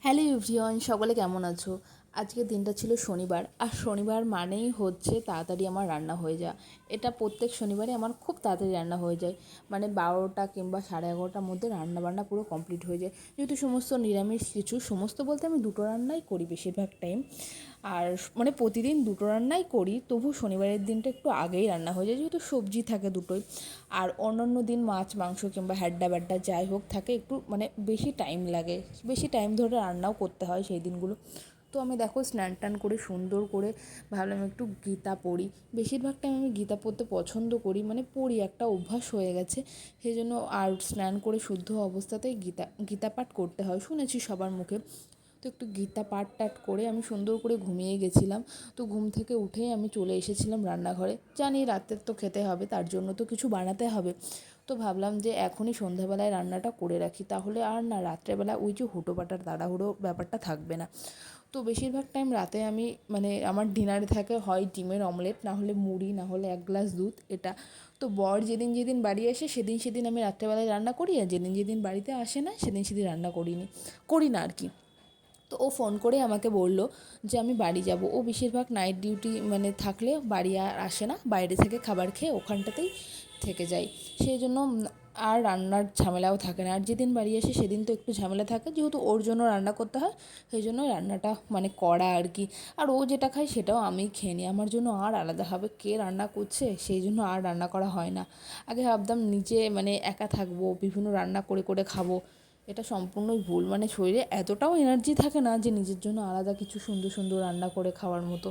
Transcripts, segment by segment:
Hello everyone, সকলে কেমন আছো? আজকের দিনটা ছিল শনিবার, আর শনিবার মানেই হচ্ছে তাড়াতাড়ি আমার রান্না হয়ে যায়। এটা প্রত্যেক শনিবারে আমার খুব তাড়াতাড়ি রান্না হয়ে যায়, মানে 12টা কিংবা 11:30টার মধ্যে রান্নাবান্না পুরো কমপ্লিট হয়ে যায়। যেহেতু সমস্ত নিরামিষ কিছু, সমস্ত বলতে আমি দুটো রান্নাই করি বেশিরভাগ টাইম, আর মানে প্রতিদিন দুটো রান্নাই করি, তবু শনিবারের দিনটা একটু আগেই রান্না হয়ে যায়, যেহেতু সবজি থাকে দুটোই। আর অন্যান্য দিন মাছ মাংস কিংবা হ্যাড্ডা ব্যাড্ডা যাই হোক থাকে, একটু মানে বেশি টাইম লাগে, বেশি টাইম ধরে রান্নাও করতে হয় সেই দিনগুলো। তো আমি দেখো স্নান টান করে সুন্দর করে ভাবলাম একটু গীতা পড়ি। বেশিরভাগ টাইম আমি গীতা পড়তে পছন্দ করি, মানে পড়ি, একটা অভ্যাস হয়ে গেছে সেই জন্য। আর স্নান করে শুদ্ধ অবস্থাতেই গীতা পাঠ করতে হয়, শুনেছি সবার মুখে। তো একটু গীতা পাঠ টাঠ করে আমি সুন্দর করে ঘুমিয়ে গেছিলাম। তো ঘুম থেকে উঠেই আমি চলে এসেছিলাম রান্নাঘরে। জানি রাতের তো খেতে হবে, তার জন্য তো কিছু বানাতে হবে। তো ভাবলাম যে এখনই সন্ধ্যাবেলায় রান্নাটা করে রাখি, তাহলে আর না রাত্রেবেলা ওই যে হুটোপাটার তাড়াহুড়ো ব্যাপারটা থাকবে না। তো বেশিরভাগ টাইম রাতে আমি মানে আমার ডিনারে থাকে হয় ডিমের অমলেট, না হলে মুড়ি, না হলে এক গ্লাস দুধ, এটা। তো বর যেদিন যেদিন বাড়ি আসে সেদিন সেদিন আমি রাত্রেবেলায় রান্না করি, আর যেদিন যেদিন বাড়িতে আসে না সেদিন সেদিন রান্না করি না আর কি। তো ও ফোন করে আমাকে বলল যে আমি বাড়ি যাব। ও বেশিরভাগ নাইট ডিউটি মানে থাকলে বাড়ি আর আসে না, বাইরে থেকে খাবার খেয়ে ওখানটাতেই থেকে যায়। সেই জন্য আর রান্নার ঝামেলাও থাকে না। আর যেদিন বাড়ি আসে সেদিন তো একটু ঝামেলা থাকে, যেহেতু ওর জন্য রান্না করতে হয়, সেই জন্য রান্নাটা মানে করা আর কি। আর ও যেটা খায় সেটাও আমি খেয়ে নিই, আমার জন্য আর আলাদাভাবে কে রান্না করছে সেই জন্য আর রান্না করা হয় না। আগে ভাবতাম নিজে মানে একা থাকবো, বিভিন্ন রান্না করে করে খাবো, এটা সম্পূর্ণই ভুল। মানে শরীরে এতটাও এনার্জি থাকে না যে নিজের জন্য আলাদা কিছু সুন্দর সুন্দর রান্না করে খাওয়ার মতো।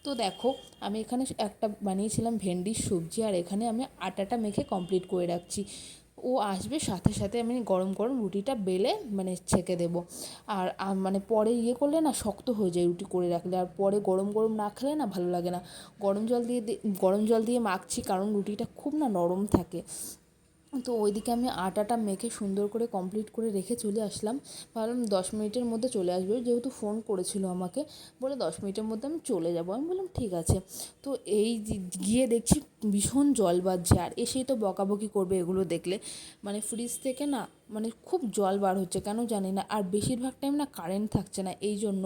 তো দেখো, আমি এখানে একটা বানিয়েছিলাম ভেন্ডির সবজি, আর এখানে আমি আটাটা মেখে কমপ্লিট করে রাখছি। ও আসবে সাথে সাথে আমি গরম গরম রুটিটা বেলে মানে ছেঁকে দেবো। আর মানে পরে করলে না শক্ত হয়ে যায় রুটি করে রাখলে, আর পরে গরম গরম না খেলে না ভালো লাগে না। গরম জল দিয়ে মাখছি, কারণ রুটিটা খুব না নরম থাকে। তো ওইদিকে আমি আটাটা মেখে সুন্দর করে কমপ্লিট করে রেখে চলে আসলাম। ভাবলাম 10 মিনিটের মধ্যে চলে আসবে, যেহেতু ফোন করেছিল আমাকে, বলে 10 মিনিটের মধ্যে আমি চলে যাবো। আমি বললাম ঠিক আছে। তো গিয়ে দেখছি ভীষণ জল বাজছে, আর এসেই তো বকাবকি করবে এগুলো দেখলে। মানে ফ্রিজ থেকে না মানে খুব জল বার হচ্ছে, কেন জানি না। আর বেশিরভাগ টাইম না কারেন্ট থাকছে না এই জন্য।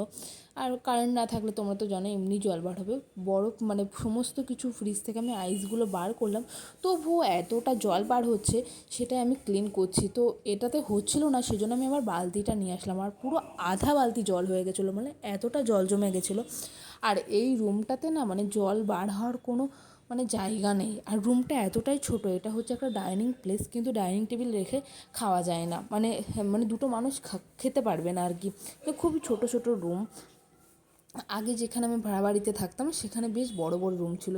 আর কারেন্ট না থাকলে তোমরা তো জানো এমনি জল বার হবে। বরফ মানে সমস্ত কিছু ফ্রিজ থেকে আমি আইসগুলো বার করলাম, তবুও এতটা জল বার হচ্ছে, সেটাই আমি ক্লিন করছি। তো এটাতে হচ্ছিল না, সেজন্য আমি আবার বালতিটা নিয়ে আসলাম, আর পুরো আধা বালতি জল হয়ে গেছিলো, মানে এতটা জল জমে গেছিলো। আর এই রুমটাতে না মানে জল বার হওয়ার কোনো মানে জায়গা নেই। আর রুমটা এতটাই ছোট, এটা হচ্ছে একটা ডাইনিং প্লেস, কিন্তু ডাইনিং টেবিল রেখে খাওয়া যায় না, মানে মানে দুটো মানুষ খেতে পারবে না আর কি। খুবই ছোট ছোট রুম। আগে যেখানে আমি ভাড়া বাড়িতে থাকতাম সেখানে বেশ বড় বড় রুম ছিল,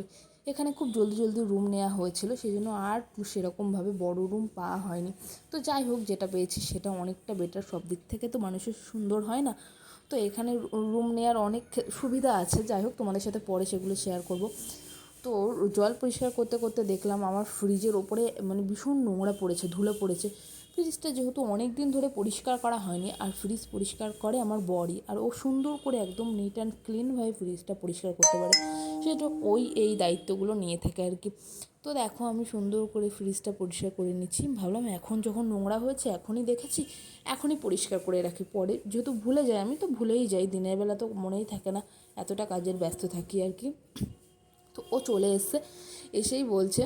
এখানে খুব জলদি জলদি রুম নেওয়া হয়েছিল, সেই জন্য আর সেরকমভাবে বড় রুম পাওয়া হয়নি। তো যাই হোক, যেটা পেয়েছি সেটা অনেকটা বেটার, সব দিক থেকে তো মানুষের সুন্দর হয় না। তো এখানে রুম নেওয়ার অনেক সুবিধা আছে। যাই হোক, তোমাদের সাথে পরে সেগুলো শেয়ার করব। তো জল পরিষ্কার করতে করতে দেখলাম আমার ফ্রিজের ওপরে মানে ভীষণ নোংরা পড়েছে, ধুলো পড়েছে। ফ্রিজটা যেহেতু অনেক দিন ধরে পরিষ্কার করা হয়নি, আর ফ্রিজ পরিষ্কার করে আমার বরই, আর ও সুন্দর করে একদম নিট অ্যান্ড ক্লিনভাবে ফ্রিজটা পরিষ্কার করতে পারে, সেটা এই দায়িত্বগুলো নিয়ে থাকে আর কি। তো দেখো, আমি সুন্দর করে ফ্রিজটা পরিষ্কার করে নিচ্ছি। ভাবলাম এখন যখন নোংরা হয়েছে, এখনই দেখেছি, এখনই পরিষ্কার করে রাখি, পরে যেহেতু ভুলে যাই, আমি তো ভুলেই যাই, দিনের বেলা তো মনেই থাকে না, এতটা কাজের ব্যস্ত থাকি আর কি। তো ও চলে এসছে, এসেই বলছে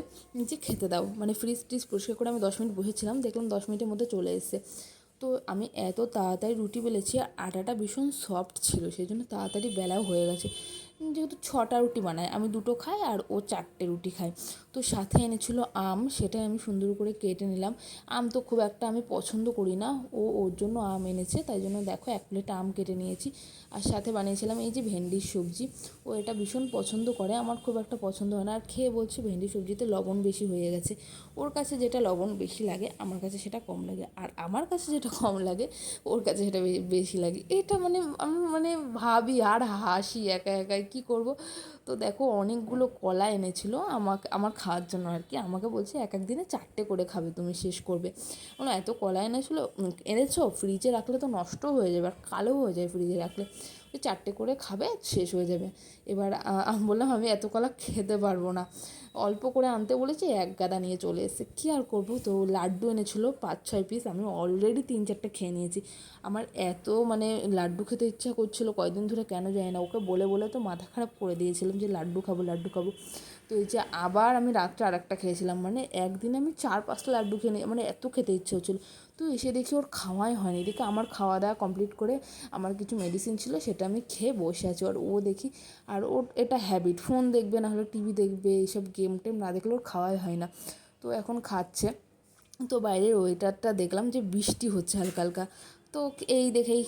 যে খেতে দাও। মানে ফ্রিজ ট্রিজ পরিষ্কার করে আমি 10 মিনিট বসেছিলাম, দেখলাম 10 মিনিটের মধ্যে চলে এসছে। তো আমি এত তাড়াতাড়ি রুটি বেলেছি, আর আটাটা ভীষণ সফট ছিল, সেই জন্য তাড়াতাড়ি বেলাও হয়ে গেছে। যেহেতু 6টা রুটি বানায়, আমি 2টো খাই আর ও 4টে রুটি খায়। তো সাথে এনেছিল আম, সেটাই আমি সুন্দর করে কেটে নিলাম। আম তো খুব একটা আমি পছন্দ করি না, ওর জন্য আম এনেছে, তাই জন্য দেখো 1 প্লেট আম কেটে নিয়েছি। আর সাথে বানিয়েছিলাম এই যে ভেন্ডির সবজি। ও এটা ভীষণ পছন্দ করে, আমার খুব একটা পছন্দ হয় না। আর খেয়ে বলছে ভেন্ডি সবজিতে লবণ বেশি হয়ে গেছে। ওর কাছে যেটা লবণ বেশি লাগে আমার কাছে সেটা কম লাগে, আর আমার কাছে যেটা কম লাগে ওর কাছে সেটা বেশি লাগে। এটা মানে আমি মানে ভাবি আর হাসি একা একাই, কী করব। তো দেখো অনেকগুলো কলা এনেছিল আমার খাওয়ার জন্য আর কি। আমাকে বলছে এক এক দিনে 4টে করে খাবে, তুমি শেষ করবে। এত কলা এনেছো ফ্রিজে রাখলে তো নষ্ট হয়ে যাবে, আর কালো হয়ে যায় ফ্রিজে রাখলে। ওই 4টে করে খাবে, শেষ হয়ে যাবে। এবার আমি বললাম আমি এত কলা খেতে পারবো না, অল্প করে আনতে বলেছি, এক গাদা নিয়ে চলে এসেছে, কী আর করবো। তো লাড্ডু এনেছিলো 5-6 পিস, আমি অলরেডি 3-4টে খেয়ে নিয়েছি। আমার এত লাড্ডু খেতে ইচ্ছা করছিলো কয়েকদিন ধরে, কেন জানি না, ওকে বলে বলে তো মাথা খারাপ করে দিয়েছিলাম যে লাড্ডু খাবো লাড্ডু খাবো। তো এই যে আবার আমি রাত্রে আরেকটা খেয়েছিলাম, একদিনে আমি 4-5টা লাড্ডু খেয়ে নিই, এত খেতে ইচ্ছে হচ্ছিলো। তো এসে দেখি ওর খাওয়াই হয়নি, দেখি আমার খাওয়া দাওয়া কমপ্লিট করে আমার কিছু মেডিসিন ছিল সেটা আমি খেয়ে বসে আছি, আর ও দেখি, আর ওর এটা হ্যাবিট, ফোন দেখবে, না হলে টিভি দেখবে, এইসব গেম টেম না দেখলে ওর খাওয়াই হয় না। তো এখন খাচ্ছে। তো বাইরের ওয়েদারটা দেখলাম যে বৃষ্টি হচ্ছে হালকা হালকা, তো এই দেখেই